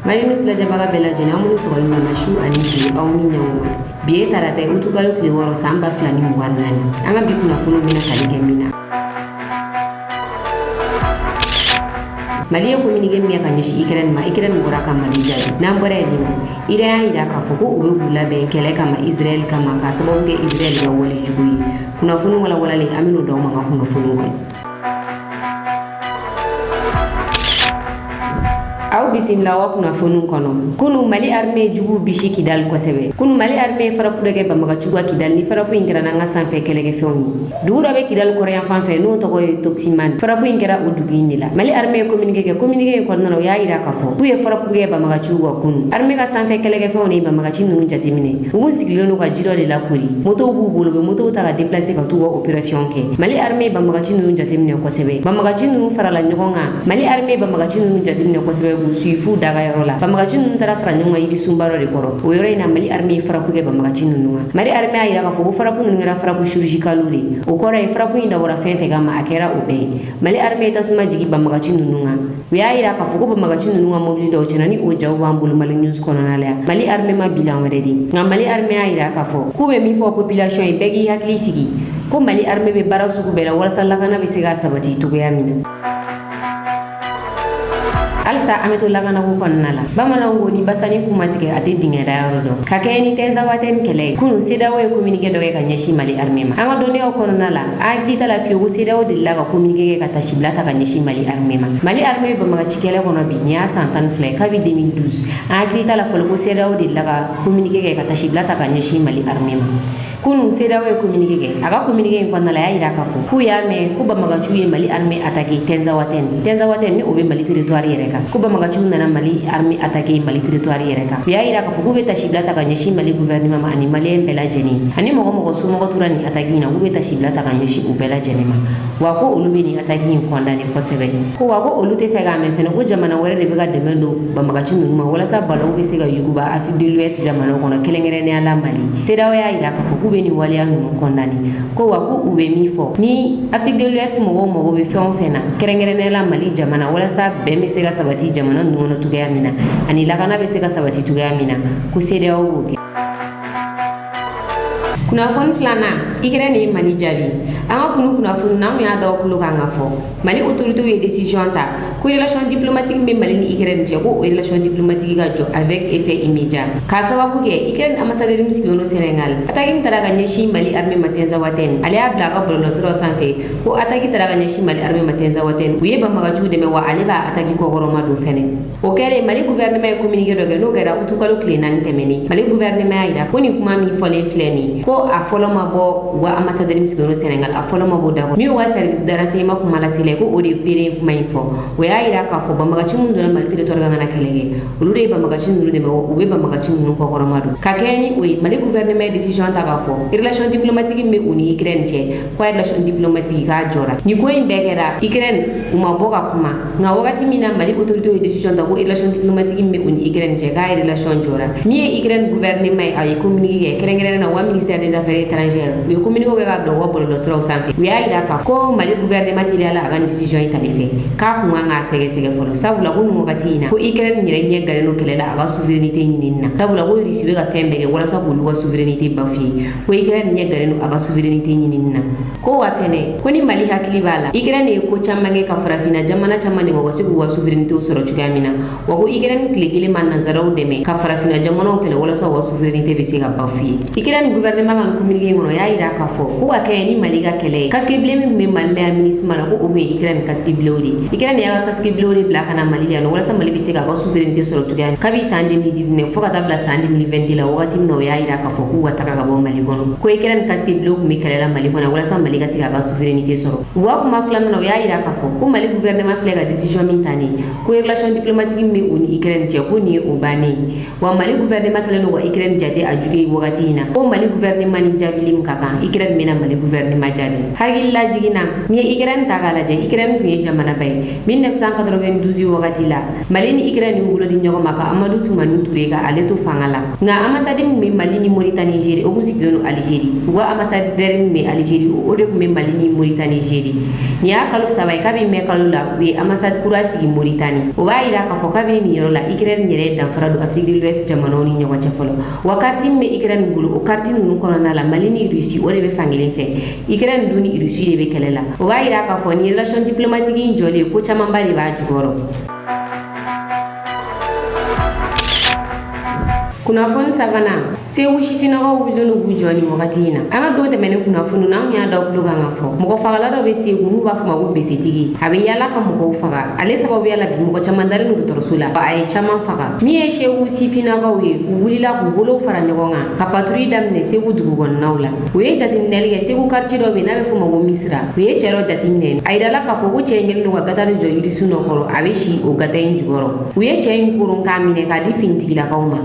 Mali news lajɛbaga bɛɛ lajɛlen an minnu sɔgɔlen bɛ na su ani tile aw ni ɲɛngo bi ye tarata ye utukalo tile 6 san 2024 an ka bi kunnafoniw bɛna tali kɛ min na. Mali ye communiqué min kɛ ka ɲɛsin Ukraine ma, Ukraine bɔra ka Mali jaabi. N'an bɔra yen nɔ, Iran y'a jira k'a fɔ ko u bɛ k'u labɛn kɛlɛ kama Israël kama k'a sababu kɛ Israël ka wale jugu ye. Kunnafoni walawalalen an bɛn'o d'aw ma an ka kunnafoniw kɔnɔ. Aw bisimila wa kunnafoniw kɔnɔ. Kunu Mali armée jugu bisi Kidal kosɛbɛ. Kunu Mali armée frappe dɔ kɛ Banbagaciga Kidal ni frappe in kɛra n'an ka sanfɛ kɛlɛkɛfɛnw ye. Dugu dɔ bɛ Kidal kɔrɔyan fan fɛ n'o tɔgɔ ye Toximan. Frappe in kɛra o dugu in de la. Mali armée ye communiqué kɛ. Communiqué in kɔnɔna na o y'a jira k'a fɔ k'u ye frappe kɛ Banbagaciga kunu. Armée ka sanfɛ kɛlɛkɛfɛnw ni Banbagaci ninnu jateminɛ. U sigilen don ka ji dɔ de lakori. Motow b'u bolo, u bɛ motow ta ka déplacer ka t'u ka opération kɛ. Mali armée Banbagaci ninnu jateminɛ kosɛbɛ. Banbagaci ninnu farala ɲɔgɔn kan. Mali armée Banbagaci ninnu jateminɛ kosɛbɛ k'u suit f'u daga yɔrɔ la. Banbagaci ninnu taara fara ɲɔgɔn kan yirisunba dɔ de kɔrɔ. O yɔrɔ in na Mali armée ye frappe kɛ Banbagaci ninnu kan. Mali armée y'a jira k'a fɔ ko frappe ninnu kɛra frappe chirurgicale de. O kɔrɔ ye frappe in dabɔra fɛn fɛn kama a kɛra o bɛɛ ye. Mali armée ye tasuma jigin Banbagaci ninnu kan. U y'a jira k'a fɔ ko Banbagaci ninnu ka mobili dɔw tiɲɛna ni o jaw b'an bolo Mali news kɔnɔna la yan. Mali armée ma bilan wɛrɛ di. Nka Mali armée y'a jira k'a fɔ k'u bɛ min fɔ population ye bɛɛ k'i hakili sigi ko Mali armée bɛ baara sugu bɛɛ la walasa lakana bɛ se ka sabati cogoya min na. Alisa an bɛ to lakanako kɔnɔna la. Bamananw ko ni basani kuma tigɛ a tɛ dingɛ da yɔrɔ dɔn. Ka kɛɲɛ ni Tɛnzawatɛni kɛlɛ ye. Kunun CEDEAO ye communiqué dɔ kɛ ka ɲɛsin Mali armée ma. An ka dɔnniyaw kɔnɔna la, an hakili t'a la fiyewu ko CEDEAO delila ka communiqué kɛ ka tasibila ta ka ɲɛsin Mali armée ma. Mali armée bɛ Banbagaci kɛlɛ kɔnɔ bi nin y'a san 12 ye kabi 2012. An hakili t'a la fɔlɔ ko CEDEAO delila ka communiqué kɛ ka tasibila ta ka ɲɛsin Mali armée ma. Kunun CEDEAO ye communiqué kɛ. A ka communiqué in kɔnɔna la a y'a jira k'a fɔ k'u y'a mɛn ko Banbagaciw ye Mali armée attaqué Tɛnzawatɛni. Tɛnzawatɛni ni o bɛ Mali territoire yɛrɛ kan. Ko Banbagaciw nana Mali armée attaqué Mali territoire yɛrɛ kan. U y'a jira k'a fɔ k'u bɛ tasibila ta ka ɲɛsin Mali gouvernement ma ani maliyɛn bɛɛ lajɛlen. Ani mɔgɔ somɔgɔ tora nin attaque in na k'u bɛ tasibila ta ka ɲɛsin u bɛɛ lajɛlen ma. Wa ko olu bɛ nin attaque in condamné kosɛbɛ. Ko wa ko olu tɛ fɛ k'a mɛn fɛnɛ ko jamana wɛrɛ de bɛ ka dɛmɛ don Banbagaci ninnu ma walasa balawu bɛ se ka yuguba Afrique de l'Ouest jamanaw kɔnɔ kɛrɛnkɛrɛnnenya la Mali. CEDEAO y'a jira k'a fɔ k'u bɛ nin waleya ninnu condamné. Ko wa ko u bɛ min fɔ ni Afrique de l'Ouest mɔgɔw mago bɛ fɛn o fɛn na kɛrɛnkɛrɛnnenya la Mali jamana walasa bɛn bɛ se ka sabati jamana ninnu kɔnɔ cogoya min na ani lakana bɛ se ka sabati cogoya min na ko CEDEAO b'o kɛ. Kunnafoni filanan Ukraine ye Mali jaabi. An ka kunnafoni n'anw y'a dɔw tulo kan ka fɔ Mali autorités ye décision ta ko relation diplomatique bɛ Mali ni Ukraine cɛ ko o relation diplomatique ka jɔ avec effet immédiat. K'a sababu kɛ Ukraine ambassadeur min sigilen don Sénégal attaque min taara ka ɲɛsin Mali armée ma Tɛnzawatɛni ale y'a bila a ka bɔlɔlɔsiraw sanfɛ ko attaque taara ka ɲɛsin Mali armée ma Tɛnzawatɛni u ye Banbagaciw dɛmɛ wa ale b'a attaque kɔkɔrɔma don fɛnɛ. O kɛlen Mali gouvernement ye communiqué dɔ kɛ n'o kɛra utukalo tile 4 tɛmɛnen Mali gouvernement y'a jira ko nin kuma min fɔlen filɛ nin ye ko a fɔlɔ ma bɔ wa ambassadeur min sigilen don Sénégal a fɔlɔ ma bɔ d'accord min y'u ka service de renseignement kuma lasela ko o de ye pere kuma in fɔ o y'a jira k'a fɔ Banbagaci minnu donna Mali territoire kan ka na kɛlɛ kɛ olu de ye Banbagaci ninnu dɛmɛ u bɛ Banbagaci ninnu kɔkɔrɔma don ka kɛɲɛ ni o ye Mali gouvernement ye décision ta k'a fɔ relation diplomatique min bɛ u ni Ukraine cɛ ko relation diplomatique k'a jɔra nin ko in bɛɛ kɛra Ukraine u ma bɔ ka kuma nka wagati min na Mali autorités ye décision ta ko relation diplomatique min bɛ u ni Ukraine cɛ k'a relation jɔra min ye Ukraine gouvernement ye a ye communiqué kɛ kɛrɛnkɛrɛnnen na wa ministère des affaires étrangères u ye communiqué kɛ ka bila u ka bɔlɔlɔsiraw sanfɛ u y'a jira k'a fɔ ko Mali gouvernement teliyala a ka nin décision in tali fɛ k'a kun kan k'a sɛgɛsɛgɛ fɔlɔ sabula ko nin wagati in na ko Ukraine yɛrɛ ɲɛ galen don kɛlɛ la a ka souveraineté ɲinini na sabula ko Russie bɛ ka fɛn bɛɛ kɛ walasa k'olu ka souveraineté bafouer ko Ukraine ɲɛ galen don a ka souveraineté ɲinini na ko wa fɛnɛ ko ni Mali hakili b'a la Ukraine ye ko caman kɛ ka farafinna jamana caman dɛmɛ u ka se k'u ka souveraineté sɔrɔ cogoya min na wa ko Ukraine tile kelen ma nanzaraw dɛmɛ ka farafinna jamanaw kɛlɛ walasa u ka souveraineté bɛ se ka bafouer Ukraine gouvernement ka nin communiqué in kɔnɔ y'a jira k'a fɔ ko ka kɛɲɛ ni Mali ka kɛlɛ ye casque bleu min bɛ Mali la MINUSMA la ko o bɛ Ukraine casque bleu de Ukraine y'a ka casque bleu de bila ka na Mali la yan walasa Mali bɛ se k'a ka souveraineté sɔrɔ cogoya min kabi san 2019 fo ka taa bila san 2020 la wagati min na o y'a jira k'a fɔ k'u ka taga ka bɔ Mali kɔnɔ ko Ukraine casque bleu tun bɛ kɛlɛ la Mali kɔnɔ walasa Mali ka se k'a ka souveraineté sɔrɔ u ka kuma filanan na o y'a jira k'a fɔ ko Mali gouvernement filɛ ka décision min ta nin ko relation diplomatique min bɛ u ni Ukraine cɛ ko nin ye o bannen wa Mali gouvernement kɛlen don ka Ukraine jate a juge wagati in na ko Mali gouvernement ni jaabili min ka kan kan Ukraine mena Mali gouvernement jaabi hakilla jigina mi Ukraine ta kala je Ukraine ku ye jamana bay 1992 wagati la Mali ni Ukraine ni bulo di nyogo maka Amadou Toumani Touré ga ale to fangala nga ambassade mi Mali ni Mauritanie Nigeria o busigonu Algérie wa ambassadeur mi Algérie o de mi Mali ni Mauritanie Nigeria ni akalo sabay kabi me kalo la we ambassade kurasi gi Mauritanie o ba ira ka fo kabi ni yoro la Ukraine nyere dan faradu Afrique de l'Ouest jamano ni nyogo chafolo wakati mi Ukraine bulo o karti nu kono na la Mali ni Russie o de be fangile fe Ukraine duni Russie de be kelela o ba ira ka fo ni relation diplomatique ni jole ko chamambali ba jugoro kunafoni savana se wushifina ga wulunu bujoni wakati ina anga do de mene kunafoni na nya da bluga ngafo moko fagala do be se gunu ba fuma go besetigi habe yala ka moko faga ale sababu yala bi moko chamandari no to rasula ba ay chaman faga mi e she wushifina ga we wulila ku bolo fara nyogonga ka paturi damne se wudu gon nawla we jati nelge se ku karti do be na be fuma go misra we chero jati minen ay dala ka fo go chengel no ga gadal jo yiri suno koro abeshi o gadayin jugoro we chen kurun kamine ka difinti la kauma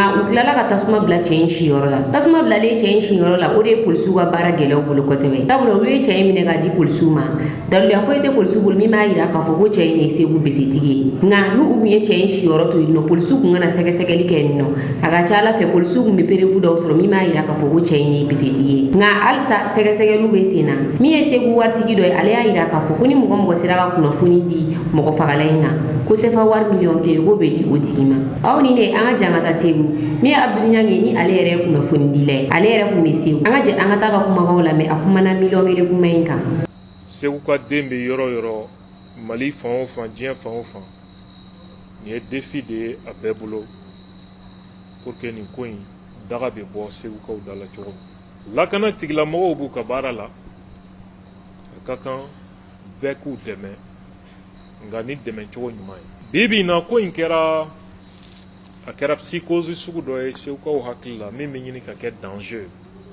uklala ka tasuma bla change yoro la tasuma bla le change yoro la ode pulsu wa bara gelo bulu ko sebe tabro we change mine ga di pulsu ma dalu ya foite pulsu bul mi ma ira ka fo go change ne se gu besitigi nga nu umiye change yoro to no pulsu ku ngana seke seke like no aga chala fe pulsu mi pere fu do soro mi ma ira ka fo go change ne besitigi nga alsa seke seke lu besina mi e se gu wartigi do ale ya ira ka fo kuni mugo mugo sira ka kuno funi di mugo fagala nga ko se fa war million ke go be di otigima awni ne anga jangata segu mi Abdou Nyange ni ale yere kuna fondi le ale yere ku mesiu anga je anga ta ka kuma wala me akuma na million ile kuma inka segu ka dembe yoro Mali fan dien fan ni défi de abebulo pour que ni coin daga be bo segu ka udala chogo la kana tigla mo bu ka barala ka kan beku deme ngani deme chogo nyuma bibi na ko inkera a kɛra psychose sugu dɔ ye segu kaw hakili la min bɛ ɲini ka kɛ danger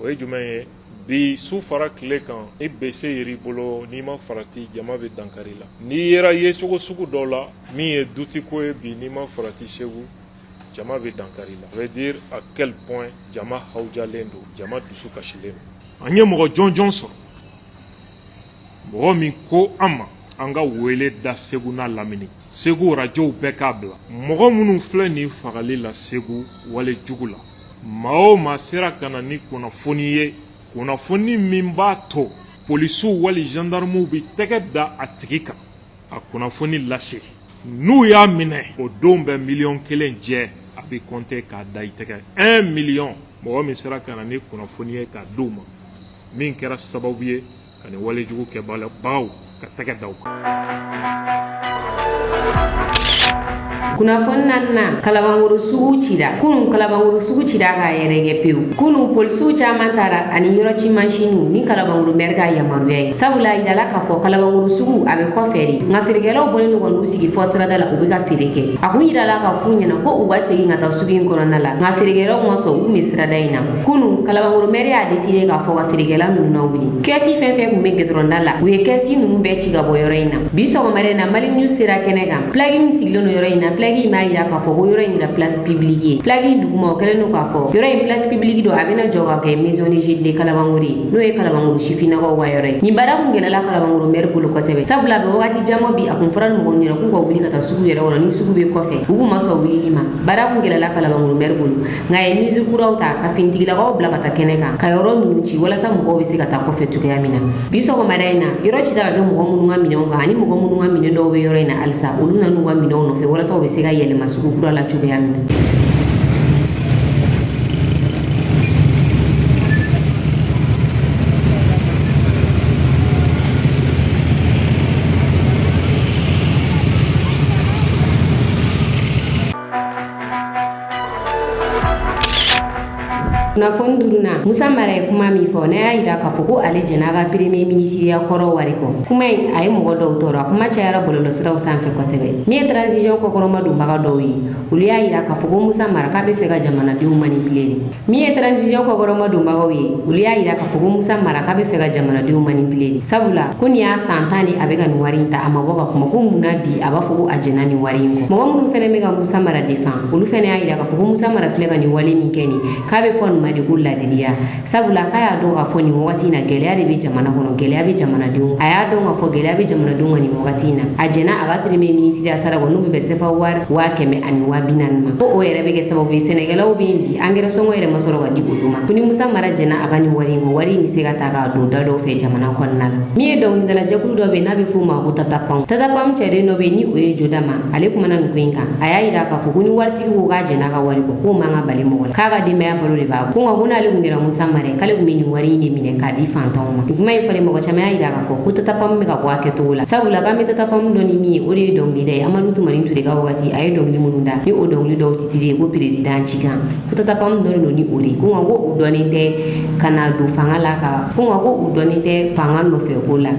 o ye jumɛn ye bi su fara tile kan i bese yiri bolo n'i ma farati jama bɛ dankari la n'i yera ye cogo sugu dɔ la min ye duti ko ye bi n'i ma farati segu jama bɛ dankari la. Ça veut dire à quel point jama hawjalen do jama dusu kasilen do an ye mɔgɔ jɔnjɔn sɔrɔ mɔgɔ min ko an ma an ka wele da segu n'a lamini segu rajow bɛɛ k'a bila mɔgɔ minnu filɛ nin fagali la segu wale jugu la maa o maa sera ka na ni kunnafoni ye kunnafoni min b'a to polisiw wali gendarmew bɛ tɛgɛ da a tigi kan a kunnafoni lase n'u y'a minɛ o don bɛ miliyɔn 1 jɛ a bɛ compter k'a da i tɛgɛ 1 million mɔgɔ min sera ka na ni kunnafoni ye k'a d'u ma min kɛra sababu ye ka nin wale jugu kɛbagaw ka tɛgɛ da u kan. kunafoni nanna kalabanguru sugu cira kunun kalabanguru sugu cira ka yɛrɛgɛ pewu kunun polisiw caman tara ani yɔrɔ ci mansiniw ni kalabanguru mɛri ka yamaruya ye sabula yirala k'a fɔ kalabanguru sugu a bɛ kɔfɛ de nka feerekɛlaw bɔlen don ka n'u sigi fɔ sirada la u bɛ ka feere kɛ a kun yirala ka f'u ɲɛna ko u ka segin ka taa sugu in kɔnɔna la nka feerekɛlaw ma sɔn u kun bɛ sirada in na kunun kalabanguru mɛri y'a deside k'a fɔ ka feerekɛla ninnu na wuli kɛsi fɛn fɛn kun bɛ gɛdɔrɔnda la u ye kɛsi ninnu bɛɛ ci ka bɔ yɔrɔ in na bi sɔgɔmada in na Mali News sera kɛnɛ kan plagi min sigilen don yɔrɔ in na plagi m'a yira k'a fɔ ko yɔrɔ in yɛrɛ place publique ye plagi duguma o kɛlen don k'a fɔ yɔrɔ in place publique don a bɛna jɔ ka kɛ maison de jeunes de kalabanguru ye n'o ye kalabanguru sifinnakaw ka yɔrɔ ye nin baara kun gɛlɛla kalabanguru mɛri bolo kosɛbɛ sabula a bɛ wagati jan bi a kun fɔra mɔgɔw ɲɛna k'u ka wuli ka taa sugu yɛrɛ kɔnɔ ni sugu bɛ kɔfɛ u kun ma sɔn wilili ma baara kun gɛlɛla kalabanguru mɛri bolo nka a ye mesure kuraw ta ka finitigilakaw bila ka taa kɛnɛ kan ka yɔrɔ ninnu ci walasa mɔgɔw bɛ se ka taa kɔfɛ cogoya min na bi sɔgɔmada in na yɔrɔ cita ka kɛ mɔgɔ minnu ka minɛnw kan ani mɔgɔ minnu ka minɛn dɔw bɛ yɔrɔ in na halisa olu nan'u ka minɛnw nɔfɛ walasa u bɛ se ka yɛlɛma sugu kura la cogoya min na. kunnafoni duruna Musa Mara ye kuma min fɔ n'a y'a yira k'a fɔ ko ale jɛn'a ka premier ministeriya kɔrɔ wari kɔ kuma in a ye mɔgɔ dɔw tɔɔrɔ a kuma cayara bɔlɔlɔsiraw sanfɛ kosɛbɛ min ye transition kɔkɔrɔma donbaga dɔw ye olu y'a yira k'a fɔ ko Musa Mara k'a bɛ fɛ ka jamanadenw manipuler min ye transition kɔkɔrɔma donbagaw ye olu y'a yira k'a fɔ ko Musa Mara k'a bɛ fɛ ka jamanadenw manipuler sabula ko nin y'a san 10 de a bɛ ka nin wari in ta a ma bɔ ka kuma ko munna bi a b'a fɔ ko a jɛnna nin wari in kɔ mɔgɔ minnu fɛnɛ bɛ ka Musa Mara défend olu fɛnɛ y'a yira k'a fɔ ko Musa Mara filɛ ka nin wale min kɛ nin k'a bɛ fɔ nin ma de ko ladiliya sabula k'a y'a dɔn k'a fɔ nin wagati in na gɛlɛya de bɛ jamana kɔnɔ gɛlɛya bɛ jamanadenw a y'a dɔn k'a fɔ gɛlɛya bɛ jamanadenw kan nin wagati in na a jɛna a ka premier ministre sara kɔ n'u bɛ bɛn sefa wari 140,000 ma ko o yɛrɛ bɛ kɛ sababu ye sɛnɛkɛlaw bɛ yen bi engrais sɔngɔ yɛrɛ ma sɔrɔ ka di olu ma ko ni Musa Mara jɛna a ka nin wari in kɔ wari in bɛ se ka ta k'a don da dɔw fɛ jamana kɔnɔna la min ye dɔnkilidalajɛkulu dɔ bɛ yen n'a bɛ f'o ma ko Tatapam cɛden dɔ bɛ yen ni o ye Jodama ale kumana nin ko in kan a y'a yira k'a fɔ ko ni waritigi ko k'a jɛna a ka wari kɔ k'o man ka bali mɔgɔ la k'a ka denbaya balo de b'a ko nka ko n'ale tun kɛra Musa Mara ye k'ale tun bɛ nin wari in de minɛ k'a di fantanw ma nin kuma in fɔlen mɔgɔ caman y'a yira k'a fɔ ko Tatapam bɛ ka bɔ a kɛcogo la sabula k'an bɛ Tatapam dɔn ni min ye o de ye dɔnkilida ye Amadu Tumani Ture ka wagati a ye dɔnkili minnu da ni o dɔnkili dɔw titiri ye ko président Cikan ko Tatapam dɔnnen don ni o de ko nka ko u dɔnnen tɛ ka na don fanga la ko nka ko u dɔnnen tɛ fanga nɔfɛ ko la.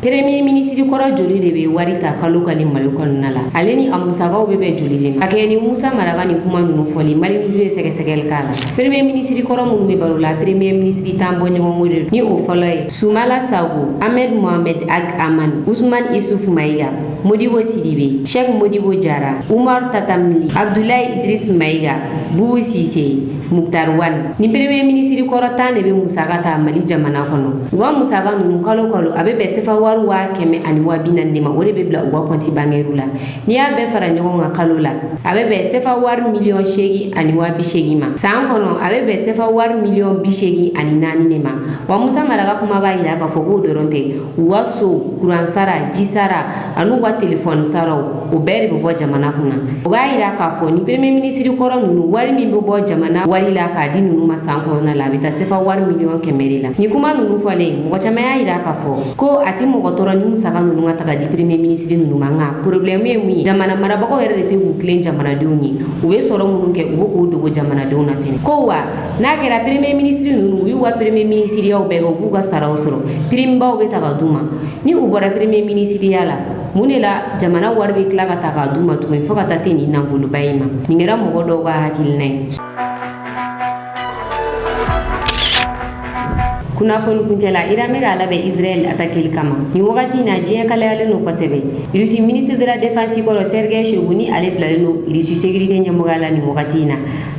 Premier ministre kɔrɔ joli de bɛ wari ta kalo ka ni Mali kɔnɔna la ale ni a musakaw bɛ bɛn joli de ma a kɛ ni Musa Mara ka nin kuma ninnu fɔli Mali News ye sɛgɛsɛgɛli k'a la Premier ministre kɔrɔ minnu bɛ baro la Premier ministre tan bɔ ɲɔgɔn ko de ni o fɔlɔ ye Sumala Sago Ahmed Mohamed Ag Aman Ousmane Issouf Maïga Modibo Sidibé Cheikh Modibo Diarra Umar Tatamli Abdoulaye Idriss Maïga Boubou Cissé Muktar Wan ni Premier ministre kɔrɔ tan de bɛ musaka ta Mali jamana kɔnɔ u ka musaka ninnu kalo kalo a bɛ bɛn sefa wari 140,000 de ma o de bɛ bila u ka compte bancaire la n'i y'a bɛɛ fara ɲɔgɔn kan kalo la a bɛ bɛn sefa wari 8,880,000 ma san kɔnɔ a bɛ bɛn sefa wari 8,84 de ma wa Musa Mara ka kuma b'a yira k'a fɔ k'o dɔrɔn tɛ u ka so kuran sara ji sara an'u ka telefɔni saraw o bɛɛ de bɛ bɔ jamana kunna o b'a yira k'a fɔ ni premier ministre kɔrɔ ninnu wari min bɛ bɔ jamana wari la k'a di ninnu ma san kɔnɔna la a bɛ taa sefa wari 100,000 de la nin kuma ninnu fɔlen mɔgɔ caman y'a yira k'a fɔ ko a tɛ mɔgɔ tɔɔrɔ ni musaka ninnu ka taga di premier ministre ninnu ma nka problème ye mun ye jamana marabagaw yɛrɛ de tɛ k'u tilen jamanadenw ye u bɛ sɔrɔ minnu kɛ u bɛ k'o dogo jamanadenw na fɛnɛ ko wa n'a kɛra premier ministre ninnu u y'u ka premier ministeriyaw bɛɛ kɛ u b'u ka saraw sɔrɔ primibaw bɛ ta ka d'u ma ni u bɔra premier ministeriya la mun de la jamana wari bɛ tila ka ta k'a d'u ma tuguni fo ka taa se nin nafoloba in ma nin kɛra mɔgɔ dɔw ka hakilina ye. kunnafoni kuncɛla Iran bɛ k'a labɛn Israel attaquer kama nin wagati in na diɲɛ kalayalen don kosɛbɛ Russie ministre de la défense kɔrɔ Sergei Shoigu ni ale bilalen don Russie sécurité ɲɛmɔgɔya la nin wagati in na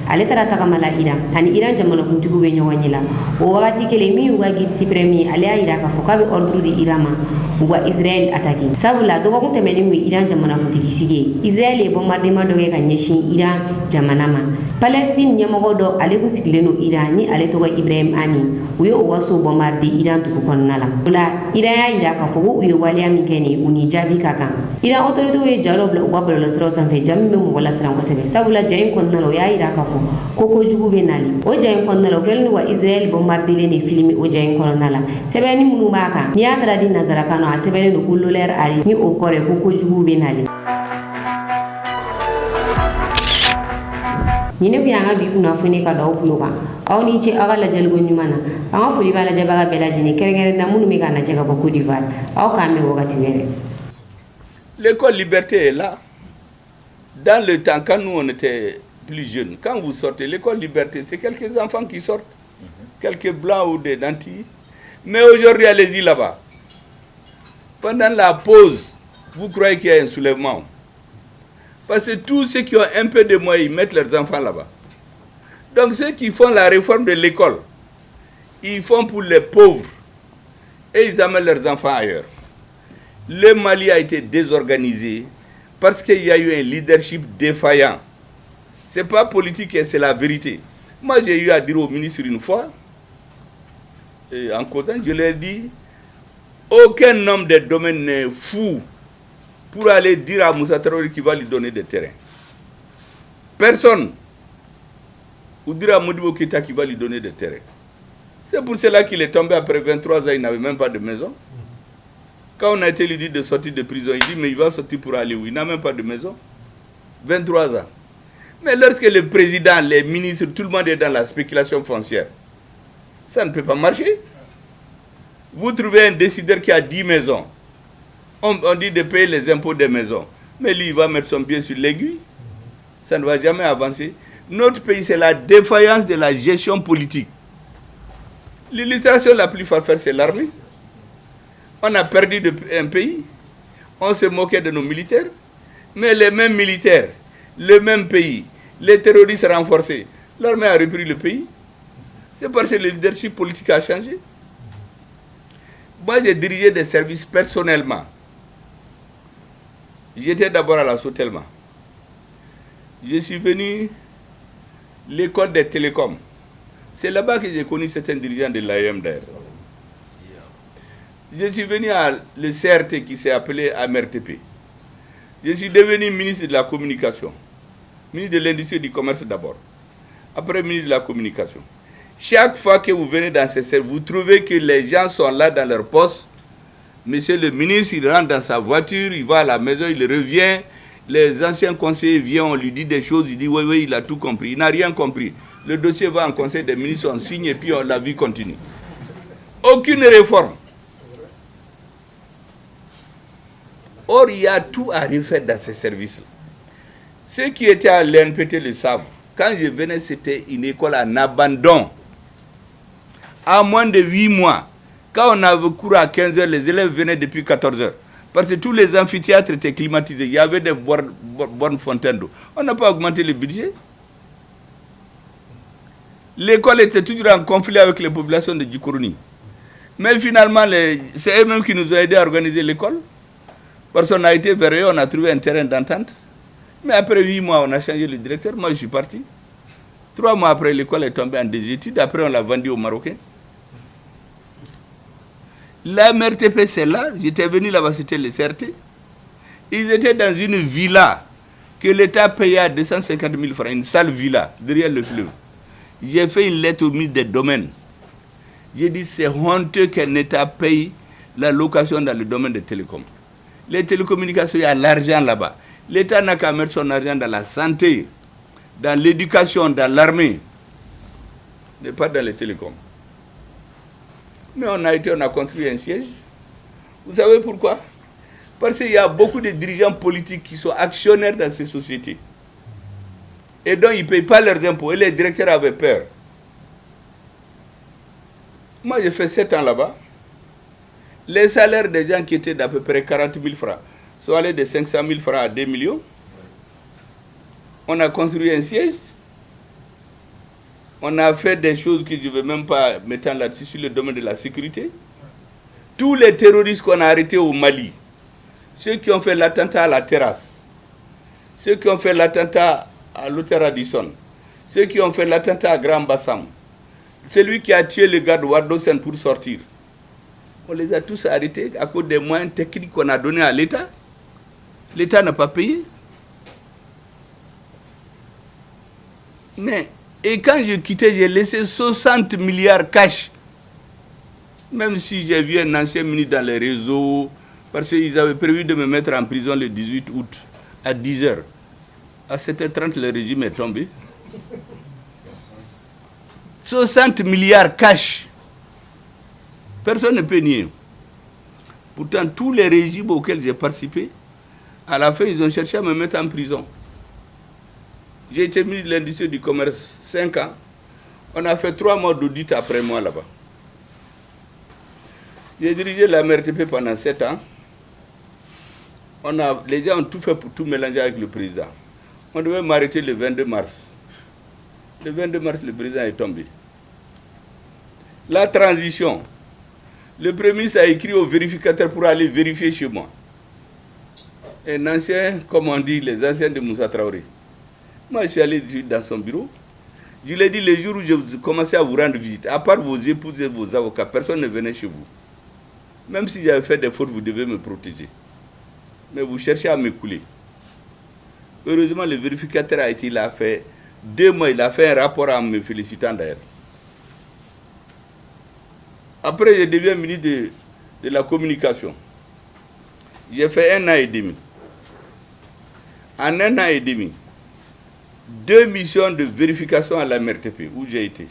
ale taara tagama la Iran ani Iran jamanakuntigiw bɛ ɲɔgɔn ɲɛ la o wagati kelen min y'u ka guide suprême ye ale y'a yira k'a fɔ k'a bɛ ordre di Iran ma u ka Israel attaquer sabula dɔgɔkun tɛmɛnen ye Iran jamanakuntigi sigi ye Israel ye bombardement dɔ kɛ ka ɲɛsin Iran jamana ma Palestine ɲɛmɔgɔ dɔ ale kun sigilen don Iran ni ale tɔgɔ Ibrahim Ani u ye o ka so bombardé Iran dugu kɔnɔna la o la Iran y'a yira k'a fɔ ko u ye waleya min kɛ nin u ni jaabi ka kan Iran autorités ye ja dɔ bila u ka bɔlɔlɔsiraw sanfɛ ja min bɛ mɔgɔ lasiran kosɛbɛ sabula ja in kɔnɔna la o y'a yira k'a fɔ ko kojugu bɛ nali o ja in kɔnɔna la o kɛlen don ka Israel bombardelen de filmer o ja in kɔnɔna la sɛbɛnni minnu b'a kan n'i y'a taara di nazarakan na a sɛbɛnlen don ko l'honneur Ali ni o kɔrɔ ye ko kojugu bɛ nali nin ne kun y'an ka bi kunnafoni ka d'aw tulo kan aw ni ce aw ka lajɛliko ɲuman na an ka foli b'a lajɛbaga bɛɛ lajɛlen kɛrɛnkɛrɛnnen na minnu bɛ k'a lajɛ ka bɔ Côte d'Ivoire aw k'an mɛn wagati wɛrɛ. L'école Liberté est là. Dans le temps, quand nous on était plus jeunes, quand vous sortez, l'école Liberté, c'est quelques enfants qui sortent, quelques blancs ou des nantis. Mais aujourd'hui, allez-y là-bas. Pendant la pause, vous croyez qu'il y a un soulèvement? Parce que tous ceux qui ont un peu de moyens, ils mettent leurs enfants là-bas. Donc ceux qui font la réforme de l'école, ils font pour les pauvres et ils amènent leurs enfants ailleurs. Le Mali a été désorganisé parce qu'il y a eu un leadership défaillant. Ce n'est pas politique, c'est la vérité. Moi, j'ai eu à dire au ministre une fois, et en causant, je leur ai dit, aucun homme des domaines n'est fou pour aller dire à Moussa Traoré qu'il va lui donner des terrains. Personne. Ou dire à Modibo Keïta qu'il va lui donner des terrains. C'est pour cela qu'il est tombé après 23 ans, il n'avait même pas de maison. Quand on a été lui dit de sortir de prison, il dit mais il va sortir pour aller où? Il n'a même pas de maison. 23 ans. Mais lorsque le président, les ministres, tout le monde est dans la spéculation foncière, ça ne peut pas marcher. Vous trouvez un décideur qui a 10 maisons. On dit de payer les impôts des maisons. Mais lui, il va mettre son pied sur l'aiguille. Ça ne va jamais avancer. Notre pays, c'est la défaillance de la gestion politique. L'illustration la plus farfèche, c'est l'armée. On a perdu un pays. On se moquait de nos militaires. Mais les mêmes militaires, le même pays, les terroristes renforcés. L'armée a repris le pays. C'est parce que le leadership politique a changé. Moi, j'ai dirigé des services personnellement. J'étais d'abord à la Sotelma. Je suis venu à l'école des télécoms. C'est là-bas que j'ai connu certains dirigeants de l'AEM d'ailleurs. Je suis venu à le CRT qui s'est appelé AMRTP. Je suis devenu ministre de la communication. Ministre de l'industrie et du commerce d'abord. Après ministre de la communication. Chaque fois que vous venez dans ces services, vous trouvez que les gens sont là dans leur poste. Monsieur le ministre, il rentre dans sa voiture, il va à la maison, il revient. Les anciens conseillers viennent, on lui dit des choses, il dit oui, oui, il a tout compris. Il n'a rien compris. Le dossier va en conseil des ministres, on signe et puis la vie continue. Aucune réforme. Or, il y a tout à refaire dans ces services-là. Ceux qui étaient à l'NPT le savent. Quand je venais, c'était une école en abandon. À moins de 8 mois. Quand on avait cours à 15 heures, les élèves venaient depuis 14 heures. Parce que tous les amphithéâtres étaient climatisés. Il y avait des bonnes fontaines d'eau. On n'a pas augmenté le budget. L'école était toujours en conflit avec les populations de Djikorouni. Mais finalement, c'est eux-mêmes qui nous ont aidés à organiser l'école. Parce qu'on a été vers eux, on a trouvé un terrain d'entente. Mais après 8 mois, on a changé le directeur. Moi, je suis parti. 3 mois après, l'école est tombée en désuétude. Après, on l'a vendue aux Marocains. La MRTP, c'est là. J'étais venu là-bas, c'était le CRT. Ils étaient dans une villa que l'État payait à 250 000 francs. Une sale villa, derrière le fleuve. J'ai fait une lettre au ministre des Domaines. J'ai dit, c'est honteux qu'un État paye la location dans le domaine des télécoms. Les télécommunications, il y a l'argent là-bas. L'État n'a qu'à mettre son argent dans la santé, dans l'éducation, dans l'armée, mais pas dans les télécoms. Mais on a construit un siège. Vous savez pourquoi? Parce qu'il y a beaucoup de dirigeants politiques qui sont actionnaires dans ces sociétés. Et donc, ils ne payent pas leurs impôts. Et les directeurs avaient peur. Moi, j'ai fait 7 ans là-bas. Les salaires des gens qui étaient d'à peu près 40 000 francs sont allés de 500 000 francs à 2 millions. On a construit un siège. On a fait des choses que je ne veux même pas mettre là-dessus sur le domaine de la sécurité. Tous les terroristes qu'on a arrêtés au Mali, ceux qui ont fait l'attentat à la terrasse, ceux qui ont fait l'attentat à l'hôtel Radisson, ceux qui ont fait l'attentat à Grand Bassam, celui qui a tué le garde Wardosen pour sortir, on les a tous arrêtés à cause des moyens techniques qu'on a donnés à l'État. L'État n'a pas payé. Mais, et quand je quittais, j'ai laissé 60 milliards cash. Même si j'ai vu un ancien ministre dans les réseaux, parce qu'ils avaient prévu de me mettre en prison le 18 août à 10h. À 7h30, le régime est tombé. 60 milliards cash. Personne ne peut nier. Pourtant, tous les régimes auxquels j'ai participé, à la fin, ils ont cherché à me mettre en prison. J'ai été ministre de l'Industrie et du Commerce 5 ans. On a fait 3 mois d'audit après moi là-bas. J'ai dirigé la MRTP pendant 7 ans. Les gens ont tout fait pour tout mélanger avec le président. On devait m'arrêter le 22 mars. Le 22 mars, le président est tombé. La transition. Le Premier ministre a écrit au vérificateur pour aller vérifier chez moi. Un ancien, comme on dit, les anciens de Moussa Traoré. Moi, je suis allé dans son bureau. Je lui ai dit, les jours où je commençais à vous rendre visite, à part vos épouses et vos avocats, personne ne venait chez vous. Même si j'avais fait des fautes, vous devez me protéger. Mais vous cherchez à me couler. Heureusement, le vérificateur a été là, fait 2 mois, il a fait un rapport en me félicitant d'ailleurs. Après, je deviens ministre de la communication. J'ai fait 1 an et demi. En 1 an et demi, 2 missions de vérification à la MRTP, où j'ai été.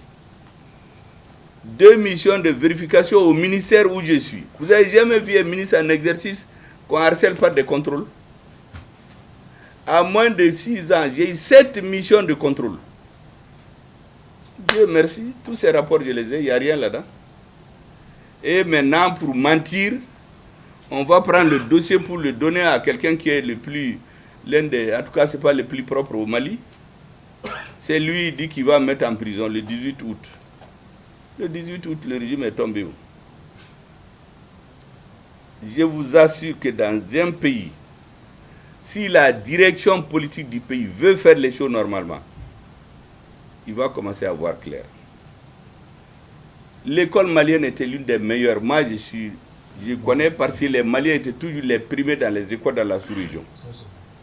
2 missions de vérification au ministère où je suis. Vous n'avez jamais vu un ministre en exercice qu'on harcèle par des contrôles? À moins de 6 ans, j'ai eu 7 missions de contrôle. Dieu merci, tous ces rapports, je les ai, il n'y a rien là-dedans. Et maintenant, pour mentir, on va prendre le dossier pour le donner à quelqu'un qui est le plus, en tout cas, ce n'est pas le plus propre au Mali. C'est lui qui dit qu'il va mettre en prison le 18 août. Le 18 août, le régime est tombé. Je vous assure que dans un pays, si la direction politique du pays veut faire les choses normalement, il va commencer à voir clair. L'école malienne était l'une des meilleures. Moi, je connais parce que les Maliens étaient toujours les premiers dans les écoles dans la sous-région.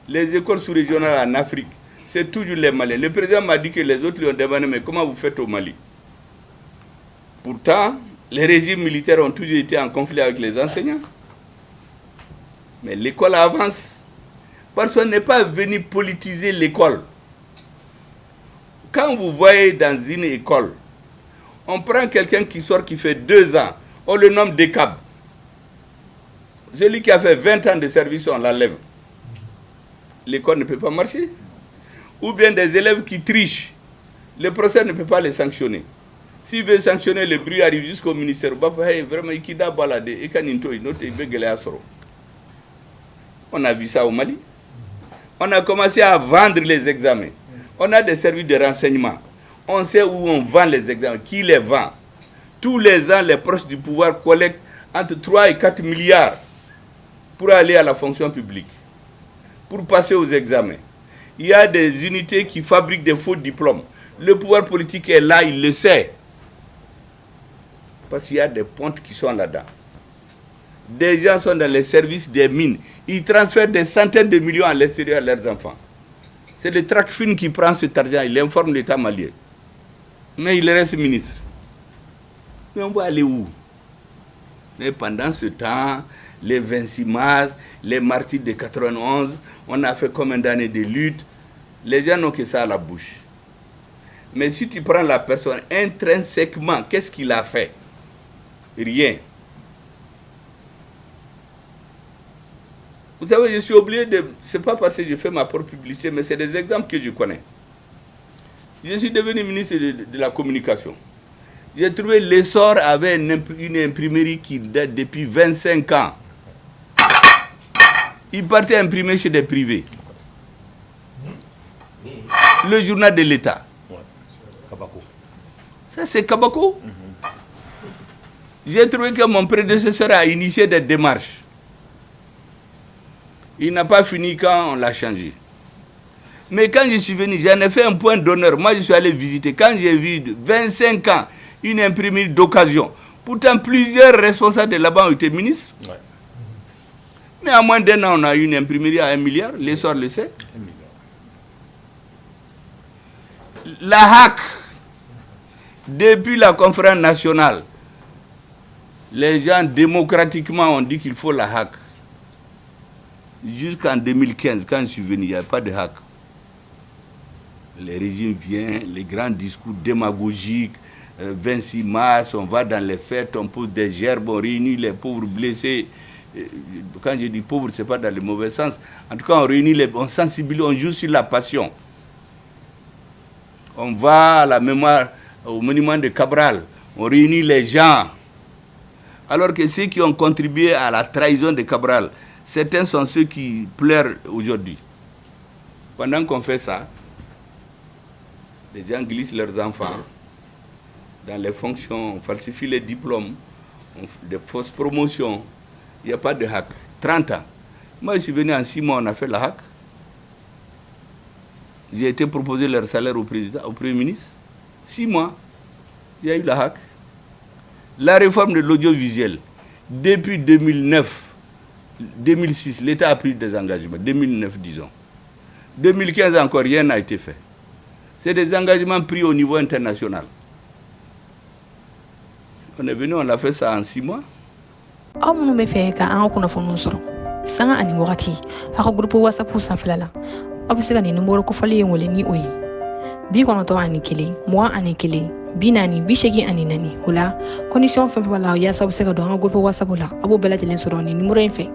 Les écoles sous-régionales en Afrique, c'est toujours les Maliens. Le président m'a dit que les autres lui ont demandé, mais comment vous faites au Mali? Pourtant, les régimes militaires ont toujours été en conflit avec les enseignants. Mais l'école avance. Parce qu'on n'est pas venu politiser l'école. Quand vous voyez dans une école, on prend quelqu'un qui sort, qui fait 2 ans, on le nomme DECAB. Celui qui a fait 20 ans de service, on l'enlève. L'école ne peut pas marcher. Ou bien des élèves qui trichent, le procès ne peut pas les sanctionner. S'il veut sanctionner, le bruit arrive jusqu'au ministère. On a vu ça au Mali. On a commencé à vendre les examens. On a des services de renseignement. On sait où on vend les examens, qui les vend. Tous les ans, les proches du pouvoir collectent entre 3 et 4 milliards pour aller à la fonction publique, pour passer aux examens. Il y a des unités qui fabriquent des faux diplômes. Le pouvoir politique est là, il le sait. Parce qu'il y a des pontes qui sont là-dedans. Des gens sont dans les services des mines. Ils transfèrent des centaines de millions à l'extérieur à leurs enfants. C'est le Tracfin qui prend cet argent, il informe l'État malien. Mais il reste ministre. Mais on va aller où? Mais pendant ce temps, les 26 mars, les martyrs de 91, on a fait combien d'années de lutte? Les gens n'ont que ça à la bouche. Mais si tu prends la personne intrinsèquement, qu'est-ce qu'il a fait? Rien. Vous savez, je suis obligé de... Ce n'est pas parce que je fais ma propre publicité, mais c'est des exemples que je connais. Je suis devenu ministre de la communication. J'ai trouvé l'essor avec une imprimerie qui date depuis 25 ans. Il partait imprimer chez des privés. Le journal de l'État. Ça, c'est Kabako. J'ai trouvé que mon prédécesseur a initié des démarches. Il n'a pas fini quand on l'a changé. Mais quand je suis venu, j'en ai fait un point d'honneur. Moi, je suis allé visiter. Quand j'ai vu 25 ans, une imprimerie d'occasion. Pourtant, plusieurs responsables de là-bas ont été ministres. Ouais. Mais en moins d'un an, on a eu une imprimerie à 1 milliard. L'essor le sait. La HAC, depuis la conférence nationale, les gens démocratiquement ont dit qu'il faut la HAC. Jusqu'en 2015, quand je suis venu, il n'y avait pas de HAC. Les régimes viennent, les grands discours démagogiques, 26 mars, on va dans les fêtes, on pose des gerbes, on réunit les pauvres blessés. Quand je dis pauvres, ce n'est pas dans le mauvais sens. En tout cas, on réunit, on sensibilise, on joue sur la passion. On va à la mémoire, au monument de Cabral, on réunit les gens. Alors que ceux qui ont contribué à la trahison de Cabral, certains sont ceux qui pleurent aujourd'hui. Pendant qu'on fait ça, les gens glissent leurs enfants dans les fonctions, on falsifie les diplômes, on fait des fausses promotions. Il n'y a pas de hack. 30 ans. Moi, je suis venu en 6 mois, on a fait la hack. J'ai été proposé leur salaire au président, au Premier ministre. 6 mois, il y a eu la hack. La réforme de l'audiovisuel, depuis 2009, 2006, l'État a pris des engagements. 2009, disons. 2015 encore, rien n'a été fait. C'est des engagements pris au niveau international. On est venu, on a fait ça en 6 mois. aw minnu bɛ fɛ ka an ka kunnafoniw sɔrɔ sanga ani wagati aw ka groupe whatsapp sanfɛla la aw bɛ se ka nin numéro kofɔlen wele ni o ye 91 21 40 84 o la condition fɛn fɛn b'a la yaasa aw bɛ se ka don an ka groupe whatsapp la a b'o bɛɛ lajɛlen sɔrɔ nin numéro in fɛ